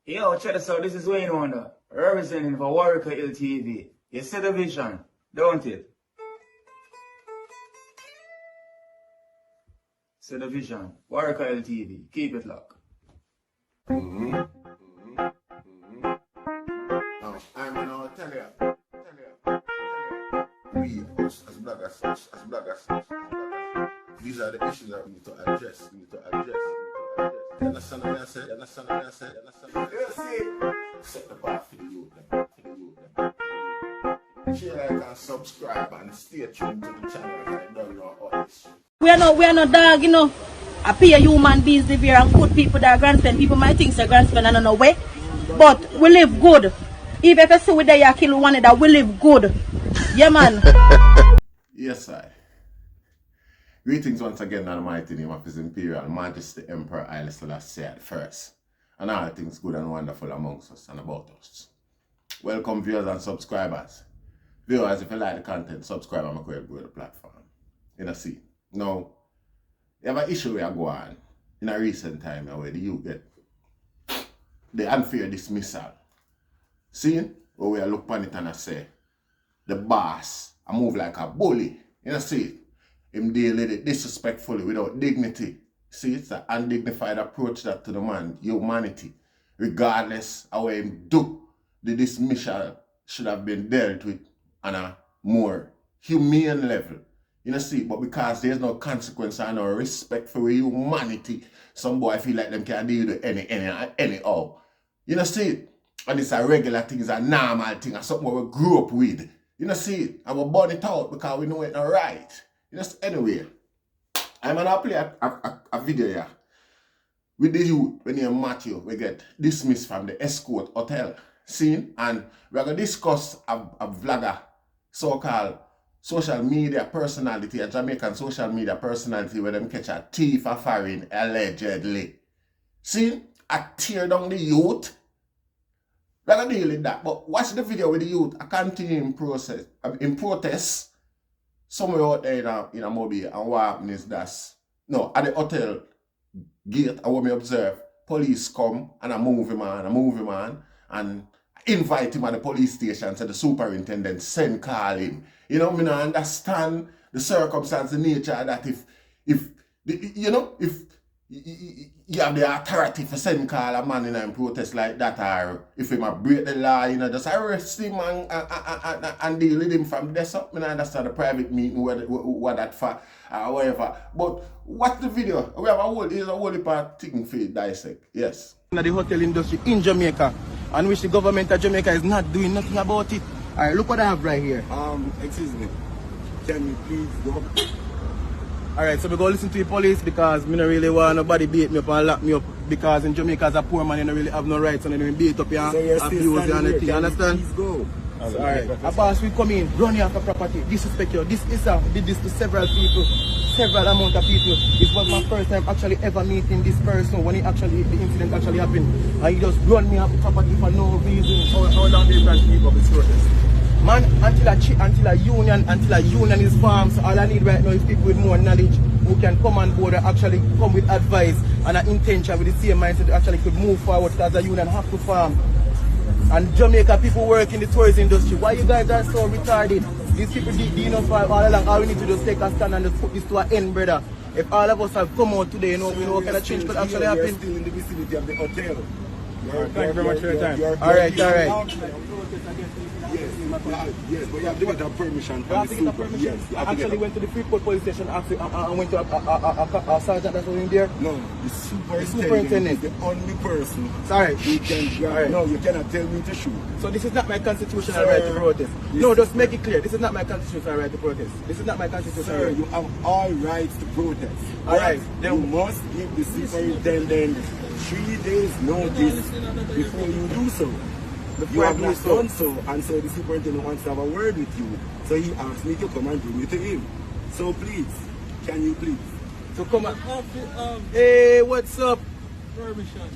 Yo, check this out. This is Wayne Wonder, representing for Warrior LTV. You see the vision, don't it? See the vision. Warrior LTV. Keep it locked. I'm gonna tell you. We, as bloggers, these are the issues that we need to address. You understand what I said? Set the bar for the youth. Share, like, and subscribe, and stay tuned to the channel. I don't know all this shit. We are not dog, you know. I pay human beings live here and good people that are grandstand. People might think they're grandstand and no way. But we live good. Even if I say we die kill one that we live good. Yeah, man. Yes, I. Greetings once again in the mighty name of His Imperial Majesty Emperor Haile Selassie first, and all things good and wonderful amongst us and about us. Welcome viewers and subscribers. Viewers, if you like the content, subscribe and make grow the platform. You know, see. Now, you have an issue where go on in a recent time where the youth get the unfair dismissal. See? Or we look upon it and I say, the boss, I move like a bully. You know, see? Him deal with it disrespectfully, without dignity. See, it's an undignified approach that to the man, humanity. Regardless of what him do, the dismissal should have been dealt with on a more humane level. You know, see, but because there's no consequence and no respect for humanity, some boy feel like them can deal with anyhow. You know, see, and it's a regular thing, it's a normal thing, it's something we grew up with. You know, see, and we burn it out because we know it's not right. Just anyway, I'm gonna play a video here with the youth when you Matthew we get dismissed from the escort hotel scene, and we're gonna discuss a vlogger, so-called social media personality, a Jamaican social media personality where them catch a thief of foreign allegedly. See, I tear down the youth. We're gonna deal with that. But watch the video with the youth. I continue in protest. Somewhere out there in a mobile, and what happened is that, no, at the hotel gate, I want me observe, police come and I move him on, and invite him at the police station, so the superintendent send call him. You know, I don't understand the circumstance, the nature of that if you have the authority for send call a man in a protest like that, or if he might break the law, just arrest him and deal with him from there. So I understand the private meeting, what that for, or whatever. But watch the video. We have a whole part thing for dissect. Yes. The hotel industry in Jamaica, and which the government of Jamaica is not doing nothing about it. Alright, look what I have right here. Excuse me. Can you please go? Alright, so we go listen to the police because I don't really want nobody beat me up and lock me up, because in Jamaica as a poor man you don't really have no rights and then beat up here and abuse you and everything, you understand? Please go. So, alright, a boss will come in, run you off the property, disrespect you. This is did this to several people, several amount of people. This was my first time actually ever meeting this person when the incident actually happened. And he just run me off the property for no reason. How long do you plan to keep up this protest? Man, until a union is formed, so all I need right now is people with more knowledge who can come on board and actually come with advice and an intention with the same mindset to actually could move forward, because a union have to form. And Jamaica people work in the tourism industry. Why you guys are so retarded? These people did enough for all along. All we need to just take a stand and just put this to an end, brother. If all of us have come out today, we know what kind of change could actually happen. You're still in the vicinity of the hotel. Thank you very much for your time. Alright. Yes, but you have to get a permission from the super. Yes, I actually went to the Freeport police station. I went to a sergeant that was in there. No, the superintendent is the only person. Sorry. You can no, you cannot tell me to shoot. So this is not my constitutional right to protest. No, just make it clear. This is not my constitutional right to protest. This is not my constitutional right. You have all rights to protest. Alright. You must give the superintendent 3 days notice before you do so. You have not done so, and so the superintendent wants to have a word with you. So he asked me to come and bring you to him. So please, can you please? So come on. Hey, what's up? Permission.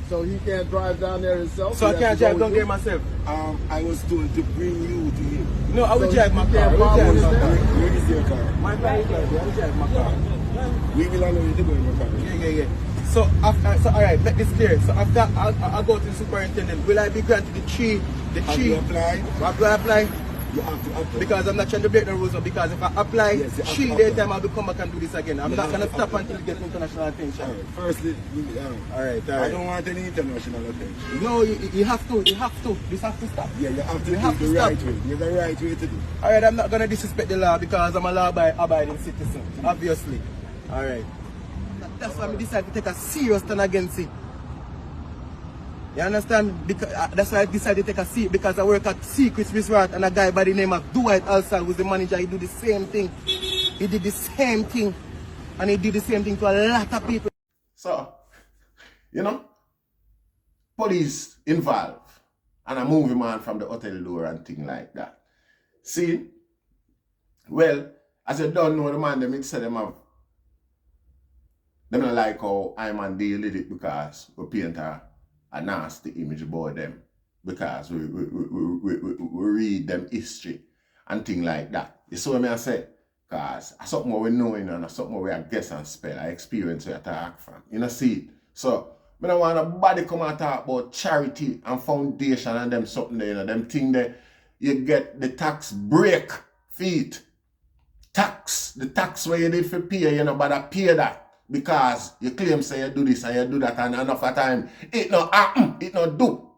So he can't drive down there himself? So I can't drive down there myself? I was told to bring you to him. No, I will drive my car. Where is your car? My car is there. I will drive my car. We will allow you to go in your car. Yeah. So alright, make this clear. So after I go to the superintendent, will I be granted the three? Have you applied? What do I apply? You have to apply. Because I'm not trying to break the rules, but because if I apply, Yes, you have 3 to days apply. time I'll be come back and do this again. I'm You not have gonna to stop apply. until it gets international attention. Alright, firstly, Alright. I don't want any international attention. No, you have to. This has to stop. Yeah, you have to You do have it to the stop. right way. You have the right way to do. Alright, I'm not gonna disrespect the law because I'm a law-abiding citizen, obviously. Alright. That's why I decided to take a serious stand against it. You understand? Because, that's why I decided to take a seat because I work at Secrets Resort and a guy by the name of Dwight Alsal who's the manager. He do the same thing. He did the same thing. And he did the same thing to a lot of people. So, you know, police involved and a movie man from the hotel door and thing like that. See, well, as you don't know, the man, them said them have, them don't like how I man deal with it because we paint a nasty image about them because we read them history and thing like that. You see what I say? Because something what we know and something what we are guess and spell, I experience where I talk from. You know, see it? So, I don't want nobody come and talk about charity and foundation and them something there, you know, them thing there, you get the tax break feet. Tax, the tax where you did for pay, you know, but I pay that. Because you claim say you do this and you do that and enough of time, it not happen, it not do.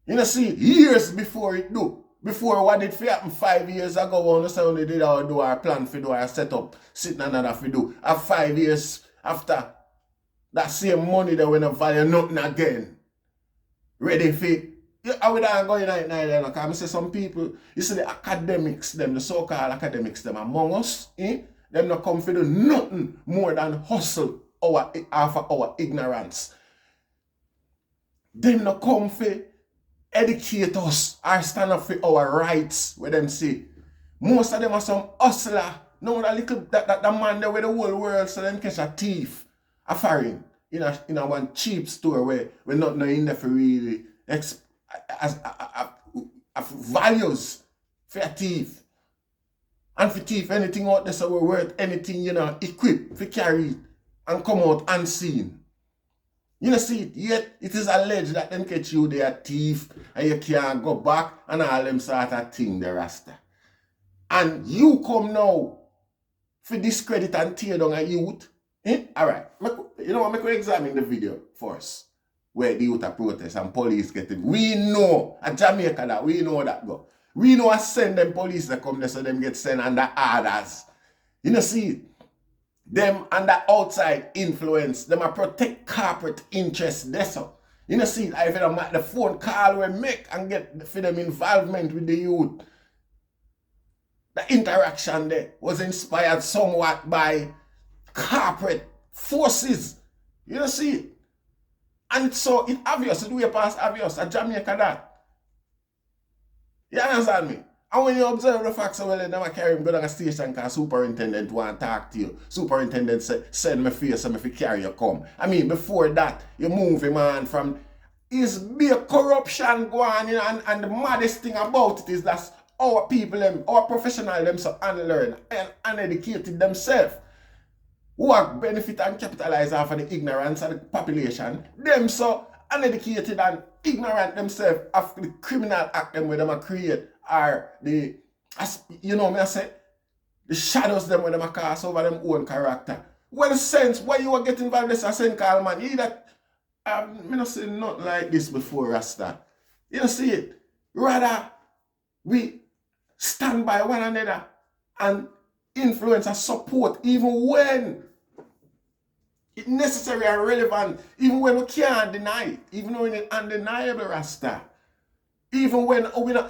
You know, see, years before it do. Before what did happen 5 years ago, when say they did our do our plan for do our setup, sitting another for do. And 5 years after, that same money that we not value nothing again. Ready for it. I would not go in there because I say some people, you see the academics, them, the so-called academics, them among us, them not come for do nothing more than hustle our ignorance. Them not come for educate us or stand up for our rights, where them say. Most of them are some hustler. No, that little that man there with the whole world so them catch a thief, a foreign, in a one cheap store where we're not in there for really as values for a thief. And for thief, anything out there so we're worth anything, you know, equipped for carry it and come out unseen. You know, see it, yet it is alleged that them catch you there thief and you can't go back and all them sort of thing the rasta. And you come now for discredit and tear down a youth. Alright, you know what, make we examine the video first. Where the youth are protest and police get it. We know, at Jamaica that, we know that go. We know I send them police that come there so them get sent under orders. You know, see, them under outside influence, them are protect corporate interests. That's all. You know, see, I feel like the phone call we make and get for them involvement with the youth. The interaction there was inspired somewhat by corporate forces. You know, see, and so it's obvious, it way past obvious at Jamaica that. You understand me? And when you observe the facts, well, they never carry him go down a station because superintendent want to talk to you. Superintendent say, send me face and if you carry you come. I mean, before that, you move him on from, is be a corruption going on, you know, and the maddest thing about it is that our people, them, our professionals, them so unlearned and uneducated themselves, who are benefit and capitalize off of the ignorance of the population, them so uneducated and ignorant themselves of the criminal act them where them are create are the, you know me I say, the shadows them where them are cast over them own character. Well, sense why you are getting involved in this St. Carl man, you that me not say nothing like this before Rasta. You don't see it. Rather we stand by one another and influence and support even when it's necessary and relevant, even when we can't deny it, even when it's undeniable, Rasta. Even when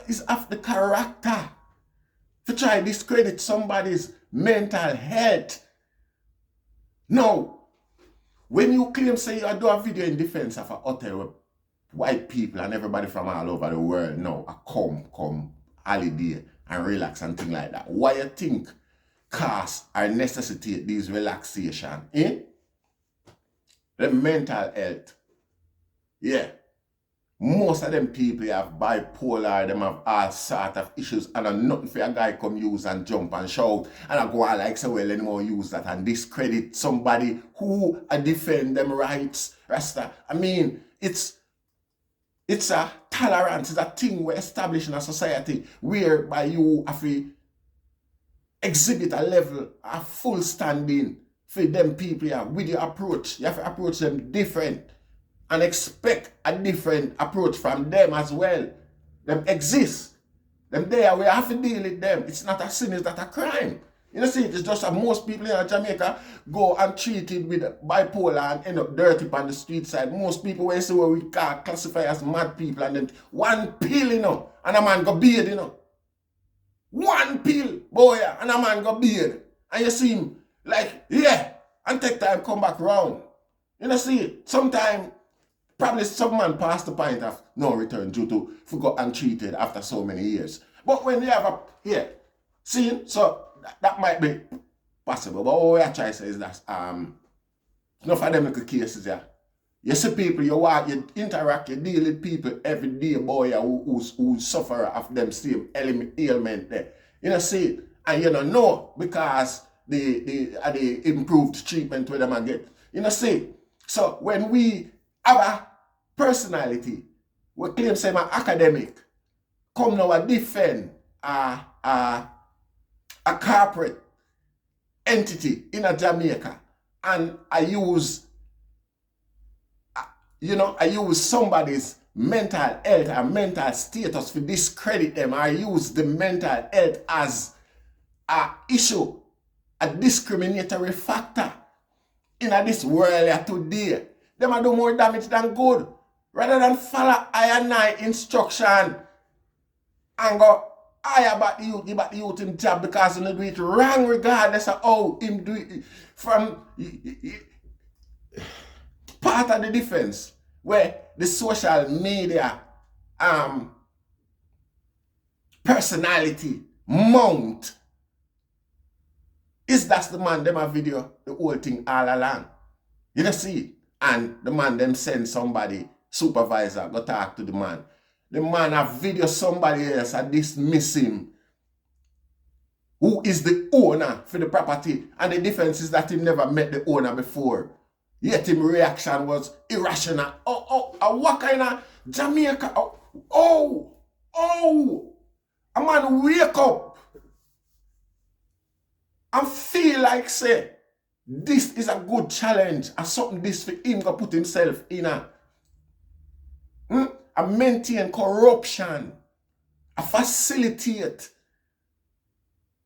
it's of the character to try to discredit somebody's mental health. No. When you claim, say, you do a video in defense of a hotel where white people and everybody from all over the world now come holiday and relax and things like that, why you think cost or necessitate these relaxation? The mental health. Yeah. most of them people have bipolar, them have all sort of issues, and nothing for a guy come use and jump and shout, and I go on like, say, well, anymore use that and discredit somebody who defend them rights, Rasta. I mean, it's a tolerance, it's a thing we establish in a society whereby you have to exhibit a level of full standing for them people here with your approach. You have to approach them different and expect a different approach from them as well. Them exist. Them there, we have to deal with them. It's not a sin, it's not a crime. You know, see, it's just that most people in Jamaica go and treated with bipolar and end up dirty on the street side. Most people, when you see what we classify as mad people, and then one pill, you know, and a man go beard, you know. One pill, boy, and a man go beard. And you see him, like, yeah, and take time come back round. You know, see, sometimes, probably some man passed the point of no return due to forgot untreated after so many years. But when you have a, yeah, see, so that might be possible. But what I try to say is that, enough of them little cases, yeah. You see people, you walk, you interact, you deal with people every day, boy, who suffer of them same ailment there. You know, see, and you don't know because the improved treatment where them get. You know, see, so when we have a personality, we claim say my academic, come now and defend a corporate entity in a Jamaica, and I use somebody's mental health or mental status to discredit them. I use the mental health as a issue, a discriminatory factor in this world today. Them do more damage than good. Rather than follow I and I instruction and go higher about the youth, give back the youth him job because he do it wrong regardless of how him do it. From part of the defense where the social media personality mount is that's the man them a video the whole thing all along. You know see it? And the man them send somebody supervisor go talk to the man. The man have video somebody else and dismiss him who is the owner for the property, and the difference is that he never met the owner before. Yet his reaction was irrational. What kind of Jamaica? A man wake up and feel like say, this is a good challenge and something this for him to put himself in a maintain corruption, a facilitate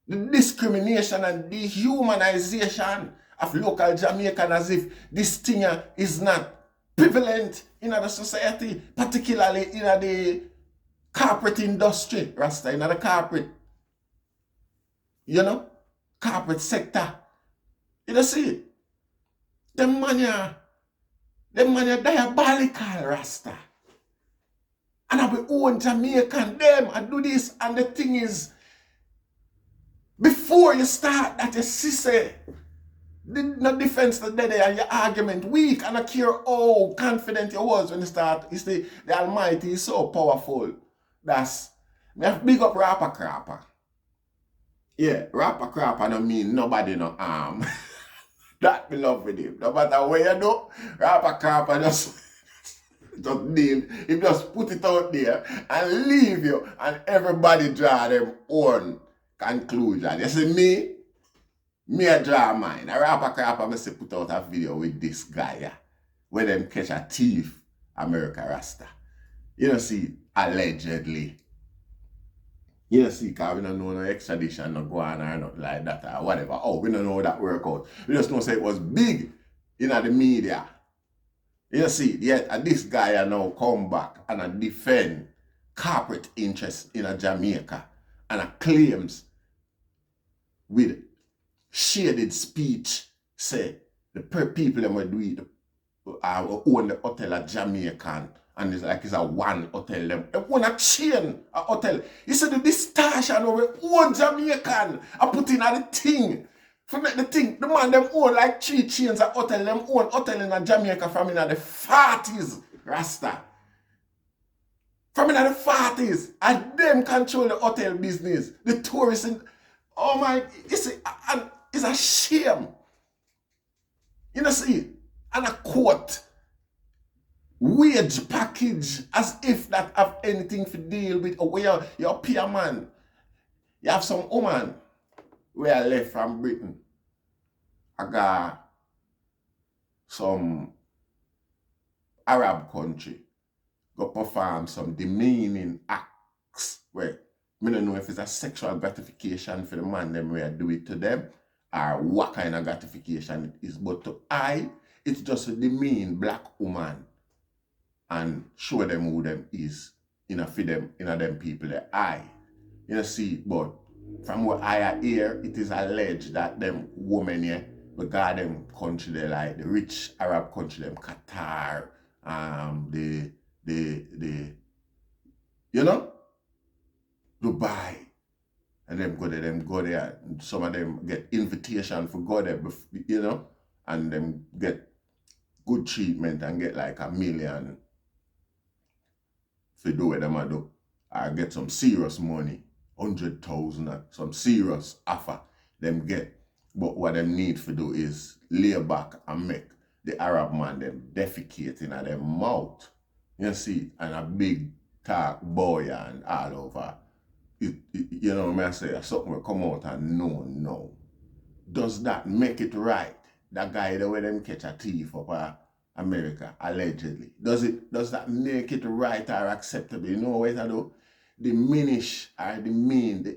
the discrimination and dehumanization of local Jamaican as if this thing is not prevalent in the society, particularly in the corporate industry, Rasta, in the corporate, corporate sector. You know see, them man diabolical, Rasta. And I will own Jamaican them and do this, and the thing is, before you start that you see say, no defense the day and your argument weak, and I care how confident you was when you start. You see, the Almighty is so powerful. That's, me have big up rapper crapper. Yeah, rapper crapper don't mean nobody no harm. That me love with him. No matter where you do, rapper crapper just deal. He just put it out there and leave you, and everybody draw them own conclusion. You see me I draw mine. A rapper crapper me say put out a video with this guy where them catch a thief, America Rasta. You know see, allegedly. You know see, because we don't know no extradition, no go on or nothing like that or whatever. Oh, we don't know that work out. We just know say it was big in the media. You see, yet this guy now come back and defend corporate interests in a Jamaica and claims with shaded speech say the people that will do it own the hotel at Jamaican, and it's like it's a one hotel. They own a chain a hotel. You see the distortion of we own Jamaican and put in the thing. For make the thing, the man them own like 3 chains of hotel, them own hotel in Jamaica from in the 40s, Rasta. From in the 40s, and them control the hotel business, the tourists. Oh my, you see, and it's a shame. You know, see, and a quote, wage package, as if that have anything to deal with. Oh, you're a peer man. You have some woman where I left from Britain. I got some Arab country go perform some demeaning acts where I don't know if it's a sexual gratification for the man them where I do it to them or what kind of gratification it is. But to I, it's just a demean black woman and show them who them is in a them people that I. You know, see, but from what I hear, it is alleged that them women here, because them country they like the rich Arab country, them Qatar, you know, Dubai, and them go there, and some of them get invitation for go there, you know, and them get good treatment and get like $1 million for do what them a do, or get some serious money, 100,000, some serious offer them get. But what them need to do is lay back and make the Arab man them defecate in their mouth. You see, and a big talk boy and all over. You know what I say? Something will come out and no. Does that make it right? That guy the way them catch a thief up America, allegedly. Does that make it right or acceptable? You know what I do? Diminish or demean the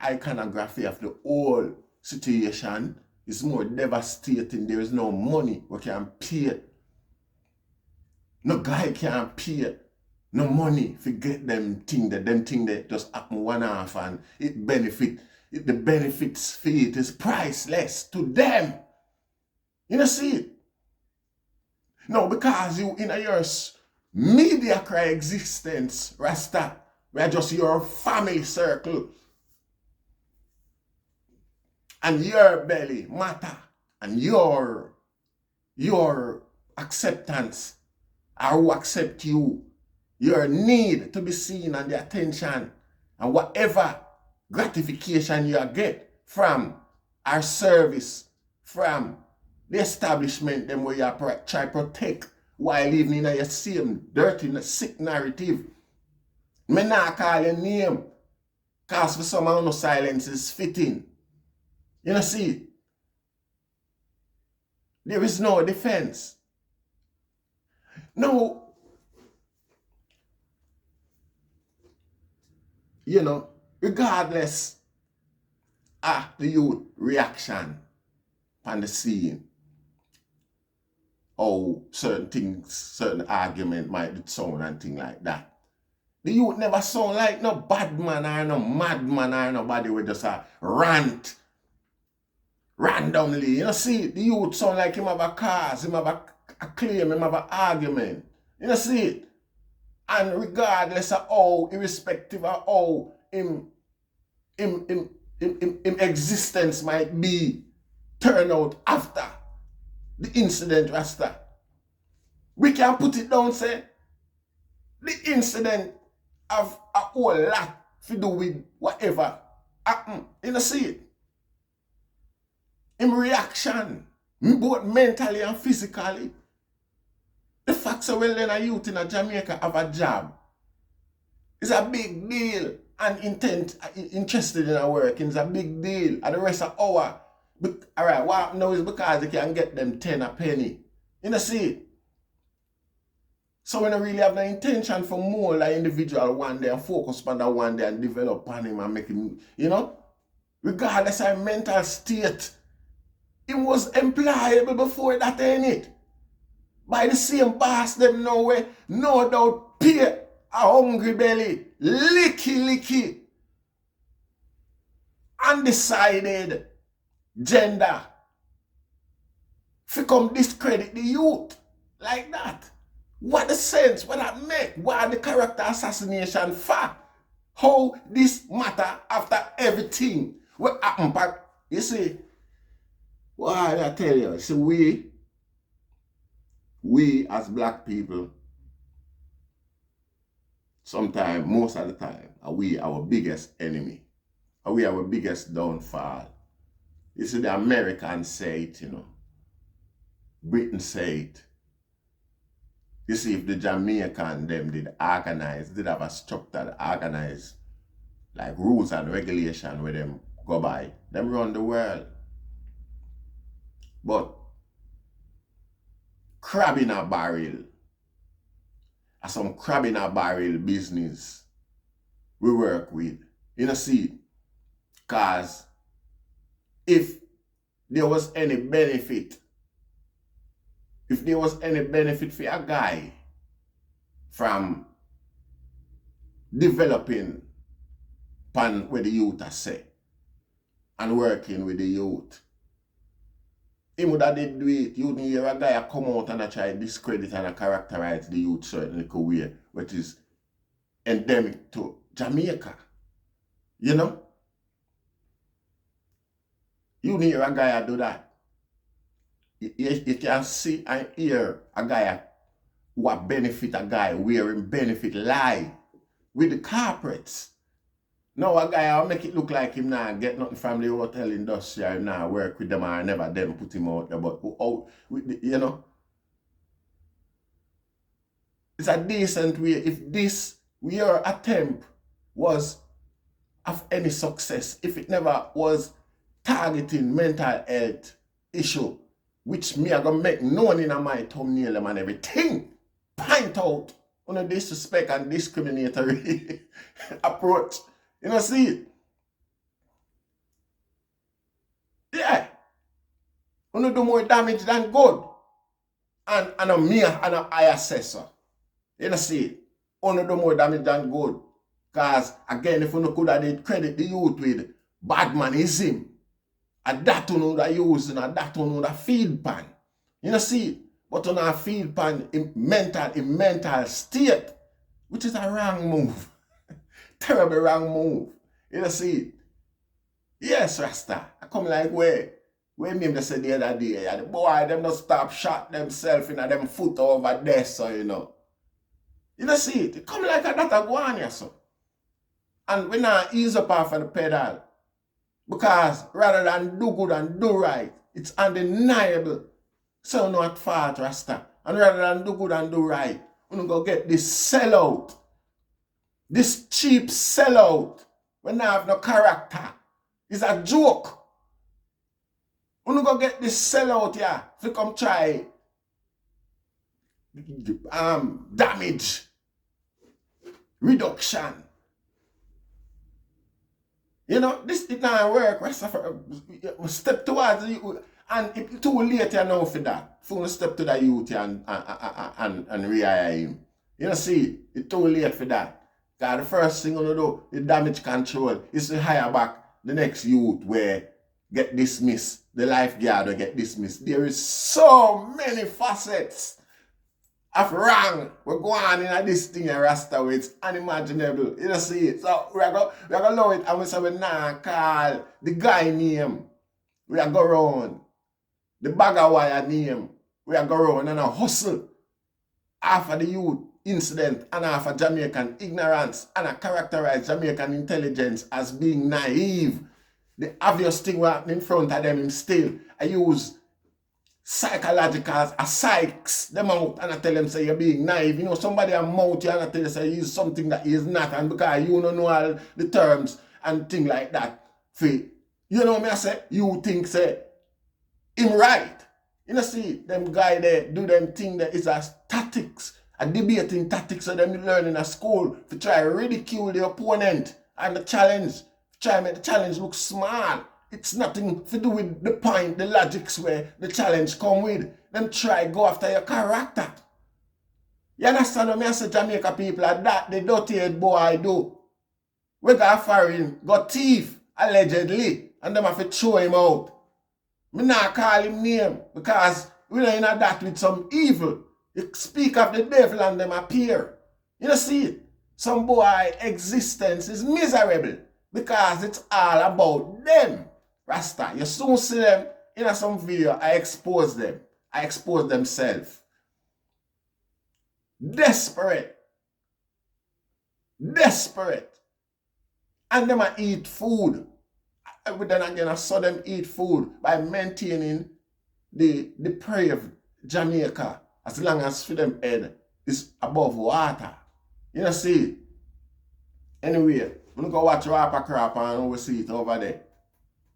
iconography of the whole situation is more devastating. There is no money we can pay. No guy can pay no money to get them thing that just happen one off and the benefits for it is priceless to them. You know, see it? No, because you in your mediocre existence, Rasta, we are just your family circle. And your belly matter and your acceptance or who accept you, your need to be seen and the attention and whatever gratification you get from our service, from the establishment them where you try to protect while living in your same dirty, sick narrative. Me not call your name because for some no silence is fitting. You know, see, there is no defense. No, you know, regardless of the youth reaction on the scene, how certain things, certain argument might sound and things like that. The youth never sound like no bad man or no mad man or nobody with just a rant randomly. You know, see, the youth sound like him have a cause, him have a claim, him have an argument. You know, see it? And regardless of how, irrespective of how him existence might be turn out after the incident, Rasta, we can put it down, say, the incident have a whole lot to do with whatever happened. You know, see it? In reaction, both mentally and physically. The fact that when a youth in Jamaica have a job is a big deal, and interested in our work is a big deal. And the rest of our, alright, what now is because they can get them 10 a penny. You know, see it? So we don't really have the intention for more like individual one day and focus on that one day and develop on him and make him, you know, regardless of mental state. It was employable before that, ain't it? By the same boss them know where no doubt pay a hungry belly, licky, undecided gender fi come discredit the youth like that. What the sense? What that make? What the character assassination for? How this matter after everything what happened back? You see, what I tell you, see we as black people sometimes, most of the time, are we our biggest enemy? Are we our biggest downfall? You see, the Americans say it, you know. Britain say it. You see, if the Jamaican them did organize, did have a structured organized like rules and regulation where them go by, them run the world. But crab in a barrel, some crab in a barrel business we work with. You know, see, cause if there was any benefit, for a guy from developing pan where the youth are say and working with the youth, he would have did do it. You wouldn't hear a guy come out and try to discredit and characterize the youth certain way, which is endemic to Jamaica. You know? You wouldn't hear a guy do that. You can see and hear a guy what benefit a guy wearing benefit lie with the corporates. Now a guy will make it look like him now get nothing from the hotel industry or now work with them or never them put him out there, but out with the, you know. It's a decent way. If this your attempt was of any success, if it never was targeting mental health issue, which me are gonna make known in my thumbnail and everything, point out on a disrespect and discriminatory approach. You know, see it? Yeah. You do more damage than good. And I assessor. You know, see it? You do more damage than good. Because, again, if you could have credit the youth with badmanism, and that you that using, and that you that feed pan. You know, see it? But on a feed pan in mental state, which is a wrong move. Terrible wrong move. You know, see it? Yes, Rasta. I come like where me just said the other day, yeah, the boy, them not stop shot themselves in them foot over there, so you know. You know, see it? It come like a that a go on, yeah, so. And we not ease up off of the pedal. Because rather than do good and do right, it's undeniable. So not fault, Rasta. And rather than do good and do right, we go get this sellout. This cheap sellout. We not have no character. It's a joke. We go get this sellout here. If you come try damage reduction. You know, this did not work. Step towards you, and it's too late you know for that. For step to the youth and rehire him. You know, see, it's too late for that. Because the first thing you do, the damage control, is to hire back the next youth where get dismissed. The lifeguard will get dismissed. There is so many facets of wrong. We're going in this thing and Rasta way. It's unimaginable. You know, see it. So we're going to allow it and we say we nah call the guy name. We are go around. The bagger wire name. We are go around and a hustle. Half of the youth incident and half of Jamaican ignorance and I characterize Jamaican intelligence as being naive. The obvious thing was happening in front of them still. I use psychological psychs them out and I tell them say you're being naive. You know, somebody a mouth you and I tell you say he's something that he is not, and because you don't know all the terms and things like that. You know what I say? You think say him right. You know, see them guy there do them thing that is as tactics, a debating tactics that them learn in school to try to ridicule the opponent and the challenge, try to make the challenge look small. It's nothing to do with the point, the logics where the challenge come with. Them try go after your character. You understand what I say? Jamaica people are that the dirty head boy do. We got foreign, got thief, allegedly, and them have to throw him out. Me not call him name because we don't in that with some evil. You speak of the devil and them appear. You know, see it? Some boy existence is miserable because it's all about them. Rasta, you soon see them in some video. I expose them. I expose themselves. Desperate. Desperate. And them a eat food. But then again, I saw them eat food by maintaining the depraved Jamaica as long as for them head is above water. You know, see? Anyway, we go watch Rapper Crap and we see it over there.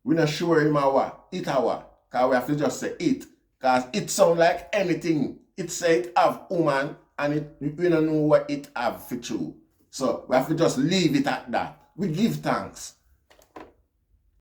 We not sure him a what, it a what. Because we have to just say it. Because it sound like anything. It say it have woman and we don't know what it have for true. So we have to just leave it at that. We give thanks.